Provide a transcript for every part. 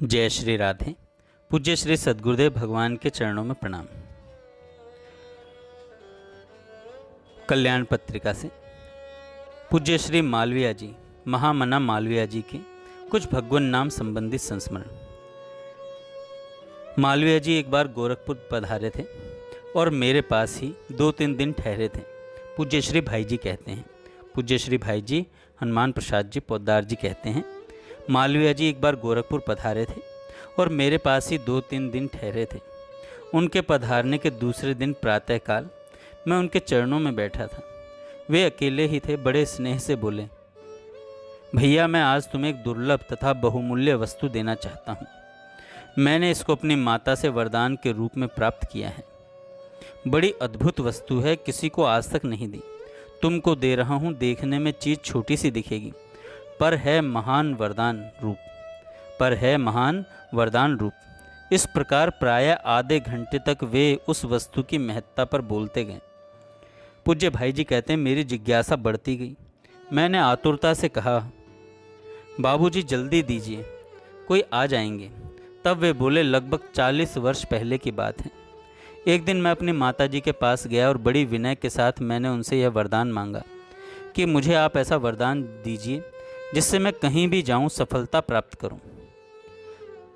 जय श्री राधे। पूज्य श्री सद्गुरुदेव भगवान के चरणों में प्रणाम। कल्याण पत्रिका से पूज्य श्री मालवीय जी, महामना मालवीय जी के कुछ भगवान नाम संबंधित संस्मरण। मालवीय जी एक बार गोरखपुर पधारे थे और मेरे पास ही 2-3 दिन ठहरे थे। पूज्य श्री भाई जी कहते हैं, पूज्य श्री भाई जी हनुमान प्रसाद जी पोद्दार जी कहते हैं, मालवीय जी एक बार गोरखपुर पधारे थे और मेरे पास ही 2-3 दिन ठहरे थे। उनके पधारने के दूसरे दिन प्रातःकाल मैं उनके चरणों में बैठा था। वे अकेले ही थे। बड़े स्नेह से बोले, भैया मैं आज तुम्हें एक दुर्लभ तथा बहुमूल्य वस्तु देना चाहता हूँ। मैंने इसको अपनी माता से वरदान के रूप में प्राप्त किया है। बड़ी अद्भुत वस्तु है, किसी को आज तक नहीं दी। तुमको दे रहा हूँ। देखने में चीज़ छोटी सी दिखेगी, पर है महान वरदान रूप। इस प्रकार प्रायः आधे घंटे तक वे उस वस्तु की महत्ता पर बोलते गए। पूज्य भाई जी कहते हैं, मेरी जिज्ञासा बढ़ती गई। मैंने आतुरता से कहा, बाबूजी जल्दी दीजिए, कोई आ जाएंगे। तब वे बोले, लगभग 40 वर्ष पहले की बात है। एक दिन मैं अपनी माता जी के पास गया और बड़ी विनय के साथ मैंने उनसे यह वरदान मांगा कि मुझे आप ऐसा वरदान दीजिए जिससे मैं कहीं भी जाऊं सफलता प्राप्त करूं।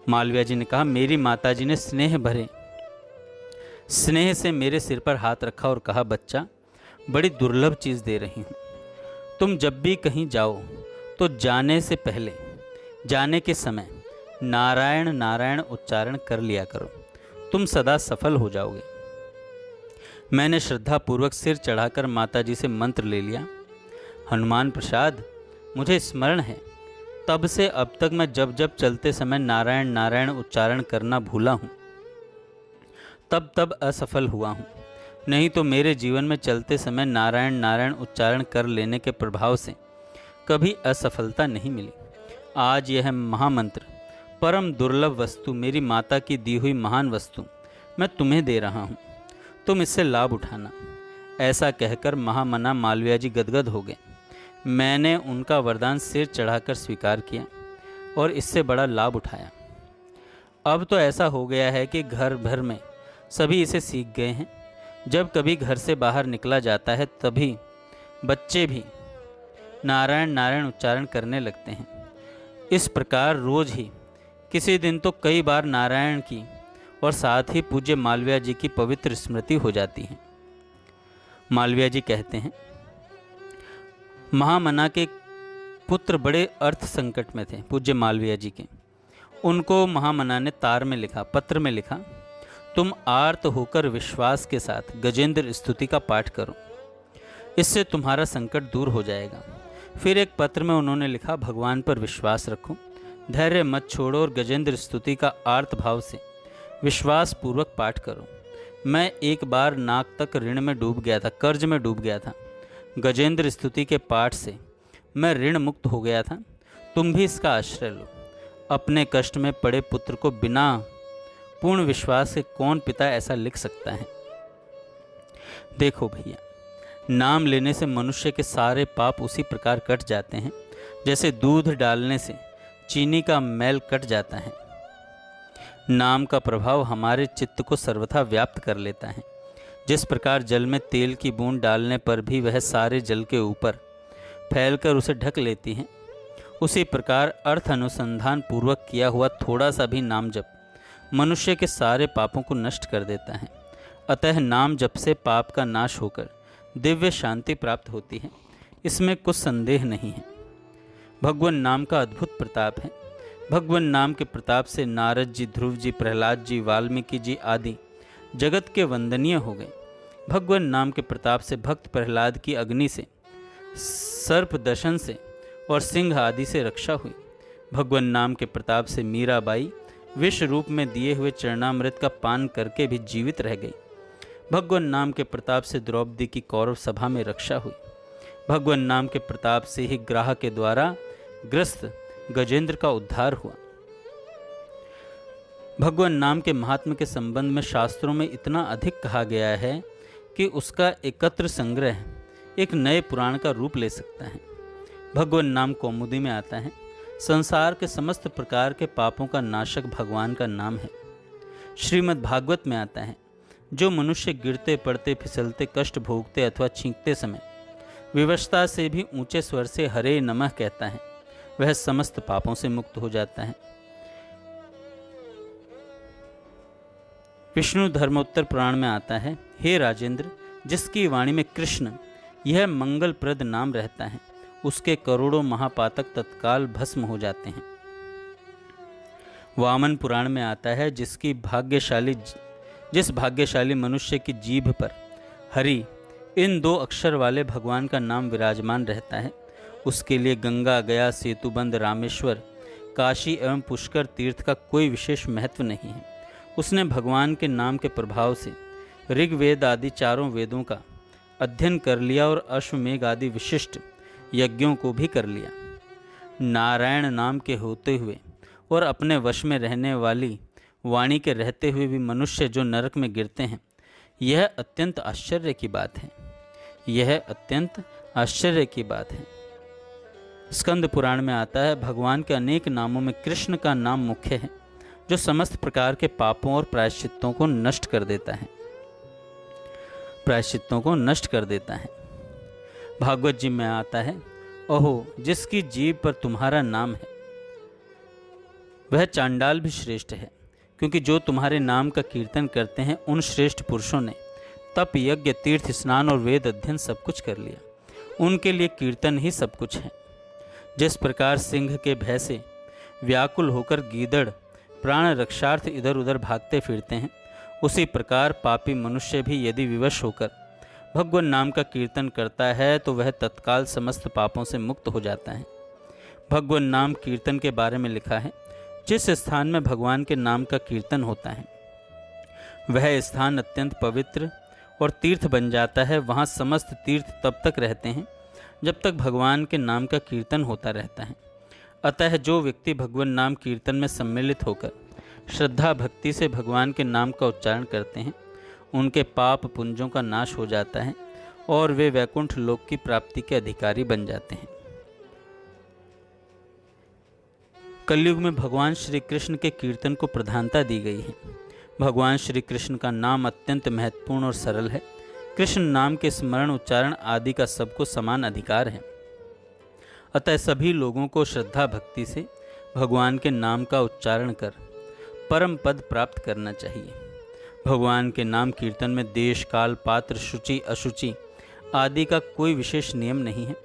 मालवीय जी ने कहा, मेरी माताजी ने स्नेह से मेरे सिर पर हाथ रखा और कहा, बच्चा बड़ी दुर्लभ चीज़ दे रही हूं। तुम जब भी कहीं जाओ तो जाने के समय नारायण नारायण उच्चारण कर लिया करो, तुम सदा सफल हो जाओगे। मैंने श्रद्धापूर्वक सिर चढ़ाकर माताजी से मंत्र ले लिया। हनुमान प्रसाद, मुझे स्मरण है, तब से अब तक मैं जब जब चलते समय नारायण नारायण उच्चारण करना भूला हूँ, तब असफल हुआ हूँ। नहीं तो मेरे जीवन में चलते समय नारायण नारायण उच्चारण कर लेने के प्रभाव से कभी असफलता नहीं मिली। आज यह महामंत्र, परम दुर्लभ वस्तु, मेरी माता की दी हुई महान वस्तु मैं तुम्हें दे रहा हूँ, तुम इससे लाभ उठाना। ऐसा कहकर महामना मालवीय जी गदगद हो गए। मैंने उनका वरदान सिर चढ़ाकर स्वीकार किया और इससे बड़ा लाभ उठाया। अब तो ऐसा हो गया है कि घर भर में सभी इसे सीख गए हैं। जब कभी घर से बाहर निकला जाता है तभी बच्चे भी नारायण नारायण उच्चारण करने लगते हैं। इस प्रकार रोज ही किसी दिन तो कई बार नारायण की और साथ ही पूज्य मालवीय जी की पवित्र स्मृति हो जाती है। मालवीय जी कहते हैं, महामना के पुत्र बड़े अर्थ संकट में थे, पूज्य मालवीय जी के। उनको महामना ने पत्र में लिखा, तुम आर्त होकर विश्वास के साथ गजेंद्र स्तुति का पाठ करो, इससे तुम्हारा संकट दूर हो जाएगा। फिर एक पत्र में उन्होंने लिखा, भगवान पर विश्वास रखो, धैर्य मत छोड़ो और गजेंद्र स्तुति का आर्त भाव से विश्वास पूर्वक पाठ करो। मैं एक बार नाक तक कर्ज में डूब गया था। गजेंद्र स्तुति के पाठ से मैं ऋण मुक्त हो गया था। तुम भी इसका आश्रय लो। अपने कष्ट में पड़े पुत्र को बिना पूर्ण विश्वास के कौन पिता ऐसा लिख सकता है। देखो भैया, नाम लेने से मनुष्य के सारे पाप उसी प्रकार कट जाते हैं जैसे दूध डालने से चीनी का मैल कट जाता है। नाम का प्रभाव हमारे चित्त को सर्वथा व्याप्त कर लेता है। जिस प्रकार जल में तेल की बूंद डालने पर भी वह सारे जल के ऊपर फैलकर उसे ढक लेती है, उसी प्रकार अर्थ अनुसंधान पूर्वक किया हुआ थोड़ा सा भी नाम जप मनुष्य के सारे पापों को नष्ट कर देता है। अतः नाम जप से पाप का नाश होकर दिव्य शांति प्राप्त होती है, इसमें कुछ संदेह नहीं है। भगवान नाम का अद्भुत प्रताप है। भगवान नाम के प्रताप से नारद जी, ध्रुव जी, प्रहलाद जी, वाल्मीकि जी आदि जगत के वंदनीय हो गए। भगवान नाम के प्रताप से भक्त प्रहलाद की अग्नि से, सर्प दंशन से और सिंह आदि से रक्षा हुई। भगवान नाम के प्रताप से मीराबाई विष रूप में दिए हुए चरणामृत का पान करके भी जीवित रह गई। भगवान नाम के प्रताप से द्रौपदी की कौरव सभा में रक्षा हुई। भगवान नाम के प्रताप से ही ग्राह के द्वारा ग्रस्त गजेंद्र का उद्धार हुआ। भगवान नाम के महात्म्य के संबंध में शास्त्रों में इतना अधिक कहा गया है कि उसका एकत्र संग्रह एक नए पुराण का रूप ले सकता है। भगवान नाम कौमुदी में आता है, संसार के समस्त प्रकार के पापों का नाशक भगवान का नाम है। श्रीमद् भागवत में आता है, जो मनुष्य गिरते पड़ते फिसलते कष्ट भोगते अथवा छींकते समय विवशता से भी ऊंचे स्वर से हरे नमः कहता है, वह समस्त पापों से मुक्त हो जाता है। विष्णु धर्मोत्तर पुराण में आता है, हे राजेंद्र, जिसकी वाणी में कृष्ण यह मंगलप्रद नाम रहता है, उसके करोड़ों महापातक तत्काल भस्म हो जाते हैं। वामन पुराण में आता है, जिस भाग्यशाली मनुष्य की जीभ पर हरि इन 2 अक्षर वाले भगवान का नाम विराजमान रहता है, उसके लिए गंगा, गया, सेतुबंध, रामेश्वर, काशी एवं पुष्कर तीर्थ का कोई विशेष महत्व नहीं है। उसने भगवान के नाम के प्रभाव से ऋग्वेद आदि 4 वेदों का अध्ययन कर लिया और अश्वमेघ आदि विशिष्ट यज्ञों को भी कर लिया। नारायण नाम के होते हुए और अपने वश में रहने वाली वाणी के रहते हुए भी मनुष्य जो नरक में गिरते हैं, यह अत्यंत आश्चर्य की बात है। यह अत्यंत आश्चर्य की बात है। स्कंद पुराण में आता है, भगवान के अनेक नामों में कृष्ण का नाम मुख्य है, जो समस्त प्रकार के पापों और प्रायश्चित्तों को नष्ट कर देता है। भागवत जी में आता है, ओहो, जिसकी जीभ पर तुम्हारा नाम है वह चांडाल भी श्रेष्ठ है, क्योंकि जो तुम्हारे नाम का कीर्तन करते हैं उन श्रेष्ठ पुरुषों ने तप, यज्ञ, तीर्थ स्नान और वेद अध्ययन सब कुछ कर लिया। उनके लिए कीर्तन ही सब कुछ है। जिस प्रकार सिंह के भय से व्याकुल होकर गीदड़ प्राण रक्षार्थ इधर उधर भागते फिरते हैं, उसी प्रकार पापी मनुष्य भी यदि विवश होकर भगवान नाम का कीर्तन करता है तो वह तत्काल समस्त पापों से मुक्त हो जाता है। भगवान नाम कीर्तन के बारे में लिखा है, जिस स्थान में भगवान के नाम का कीर्तन होता है वह स्थान अत्यंत पवित्र और तीर्थ बन जाता है। वहाँ समस्त तीर्थ तब तक रहते हैं जब तक भगवान के नाम का कीर्तन होता रहता है। अतः जो व्यक्ति भगवान नाम कीर्तन में सम्मिलित होकर श्रद्धा भक्ति से भगवान के नाम का उच्चारण करते हैं, उनके पाप पुंजों का नाश हो जाता है और वे वैकुंठ लोक की प्राप्ति के अधिकारी बन जाते हैं। कलयुग में भगवान श्री कृष्ण के कीर्तन को प्रधानता दी गई है। भगवान श्री कृष्ण का नाम अत्यंत महत्वपूर्ण और सरल है। कृष्ण नाम के स्मरण, उच्चारण आदि का सबको समान अधिकार है। अतः सभी लोगों को श्रद्धा भक्ति से भगवान के नाम का उच्चारण कर परम पद प्राप्त करना चाहिए। भगवान के नाम कीर्तन में देश, काल, पात्र, शुचि, अशुचि आदि का कोई विशेष नियम नहीं है।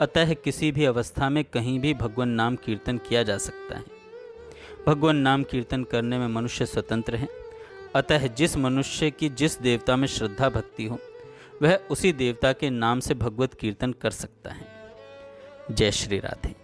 अतः किसी भी अवस्था में कहीं भी भगवान नाम कीर्तन किया जा सकता है। भगवान नाम कीर्तन करने में मनुष्य स्वतंत्र है। अतः जिस मनुष्य की जिस देवता में श्रद्धा भक्ति हो वह उसी देवता के नाम से भगवत कीर्तन कर सकता है। जय श्री राधे।